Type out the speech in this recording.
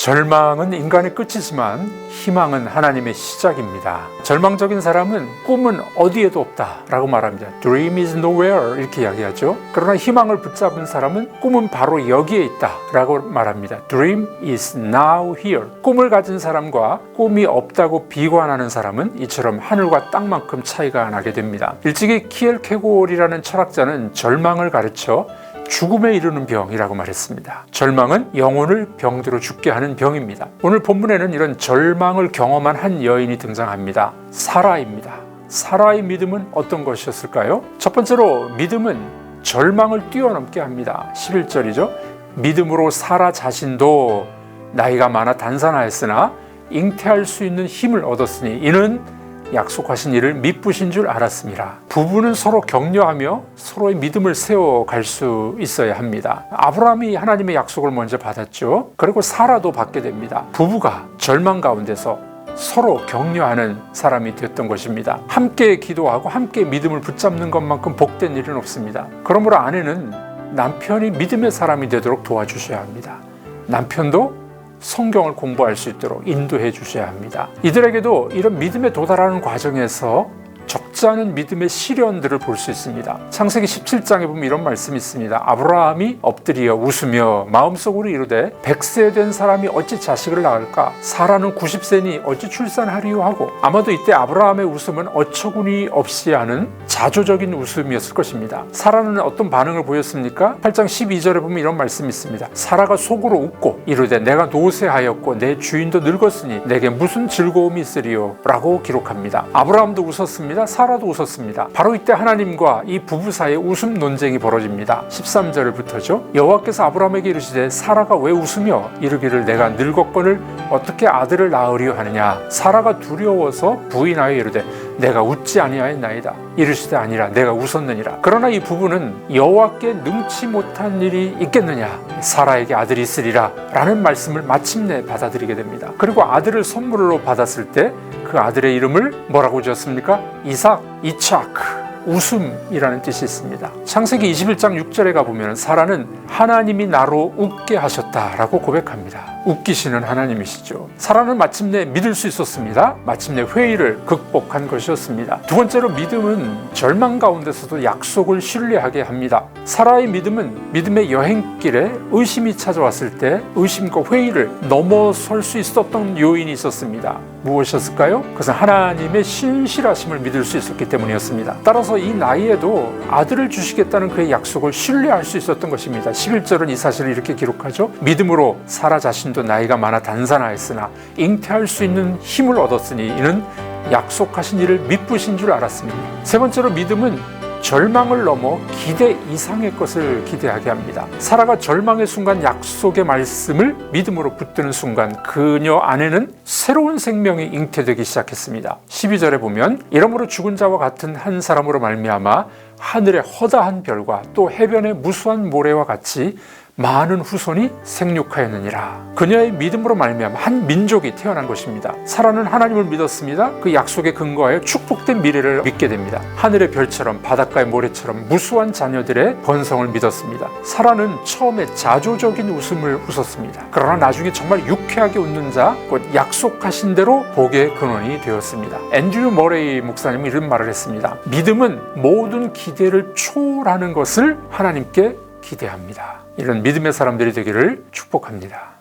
절망은 인간의 끝이지만 희망은 하나님의 시작입니다. 절망적인 사람은 꿈은 어디에도 없다 라고 말합니다. Dream is nowhere 이렇게 이야기하죠. 그러나 희망을 붙잡은 사람은 꿈은 바로 여기에 있다 라고 말합니다. Dream is now here. 꿈을 가진 사람과 꿈이 없다고 비관하는 사람은 이처럼 하늘과 땅만큼 차이가 나게 됩니다. 일찍이 키엘케고르라는 철학자는 절망을 가르쳐 죽음에 이르는 병이라고 말했습니다. 절망은 영혼을 병들어 죽게 하는 병입니다. 오늘 본문에는 이런 절망을 경험한 한 여인이 등장합니다. 사라입니다. 사라의 믿음은 어떤 것이었을까요? 첫 번째로 믿음은 절망을 뛰어넘게 합니다. 11절이죠. 믿음으로 사라 자신도 나이가 많아 단산하였으나 잉태할 수 있는 힘을 얻었으니 이는 약속하신 일을 미쁘신 줄 알았습니다. 부부는 서로 격려하며 서로의 믿음을 세워갈 수 있어야 합니다. 아브라함이 하나님의 약속을 먼저 받았죠. 그리고 사라도 받게 됩니다. 부부가 절망 가운데서 서로 격려하는 사람이 되었던 것입니다. 함께 기도하고 함께 믿음을 붙잡는 것만큼 복된 일은 없습니다. 그러므로 아내는 남편이 믿음의 사람이 되도록 도와주셔야 합니다. 남편도 성경을 공부할 수 있도록 인도해 주셔야 합니다. 이들에게도 이런 믿음에 도달하는 과정에서 적지 않은 믿음의 시련들을 볼 수 있습니다. 창세기 17장에 보면 이런 말씀이 있습니다. 아브라함이 엎드려 웃으며 마음속으로 이르되 100세 된 사람이 어찌 자식을 낳을까? 사라는 90세니 어찌 출산하리요 하고 아마도 이때 아브라함의 웃음은 어처구니 없이 하는 자조적인 웃음이었을 것입니다. 사라는 어떤 반응을 보였습니까? 8장 12절에 보면 이런 말씀이 있습니다. 사라가 속으로 웃고 이르되 내가 노쇠하였고 내 주인도 늙었으니 내게 무슨 즐거움이 있으리요? 라고 기록합니다. 아브라함도 웃었습니다. 사라도 웃었습니다. 바로 이때 하나님과 이 부부 사이에 웃음 논쟁이 벌어집니다. 13절부터죠. 여호와께서 아브라함에게 이르시되 사라가 왜 웃으며 이르기를 내가 늙었거늘 어떻게 아들을 낳으리요 하느냐. 사라가 두려워서 부인하여 이르되 내가 웃지 아니하였나이다. 이르시되 아니라 내가 웃었느니라. 그러나 이 부부는 여호와께 능치 못한 일이 있겠느냐. 사라에게 아들이 있으리라 라는 말씀을 마침내 받아들이게 됩니다. 그리고 아들을 선물로 받았을 때 그 아들의 이름을 뭐라고 지었습니까? 이삭, 웃음이라는 뜻이 있습니다. 창세기 21장 6절에 가보면 사라는 하나님이 나로 웃게 하셨다라고 고백합니다. 웃기시는 하나님이시죠. 사라는 마침내 믿을 수 있었습니다. 마침내 회의를 극복한 것이었습니다. 두 번째로 믿음은 절망 가운데서도 약속을 신뢰하게 합니다. 사라의 믿음은 믿음의 여행길에 의심이 찾아왔을 때 의심과 회의를 넘어설 수 있었던 요인이 있었습니다. 무엇이었을까요? 그것은 하나님의 신실하심을 믿을 수 있었기 때문이었습니다. 따라서 이 나이에도 아들을 주시겠다는 그의 약속을 신뢰할 수 있었던 것입니다. 11절은 이 사실을 이렇게 기록하죠. 믿음으로 사라 자신도 나이가 많아 단산하였으나 잉태할 수 있는 힘을 얻었으니 이는 약속하신 일을 미쁘신 줄 알았습니다. 세 번째로 믿음은 절망을 넘어 기대 이상의 것을 기대하게 합니다. 사라가 절망의 순간 약속의 말씀을 믿음으로 붙드는 순간 그녀 안에는 새로운 생명이 잉태되기 시작했습니다. 12절에 보면 이러므로 죽은 자와 같은 한 사람으로 말미암아 하늘의 허다한 별과 또 해변의 무수한 모래와 같이 많은 후손이 생육하였느니라. 그녀의 믿음으로 말미암아 한 민족이 태어난 것입니다. 사라는 하나님을 믿었습니다. 그 약속에 근거하여 축복된 미래를 믿게 됩니다. 하늘의 별처럼 바닷가의 모래처럼 무수한 자녀들의 번성을 믿었습니다. 사라는 처음에 자조적인 웃음을 웃었습니다. 그러나 나중에 정말 유쾌하게 웃는 자, 곧 약속하신 대로 복의 근원이 되었습니다. 앤드류 머레이 목사님은 이런 말을 했습니다. 믿음은 모든 기대를 초월하는 것을 하나님께 기대합니다. 이런 믿음의 사람들이 되기를 축복합니다.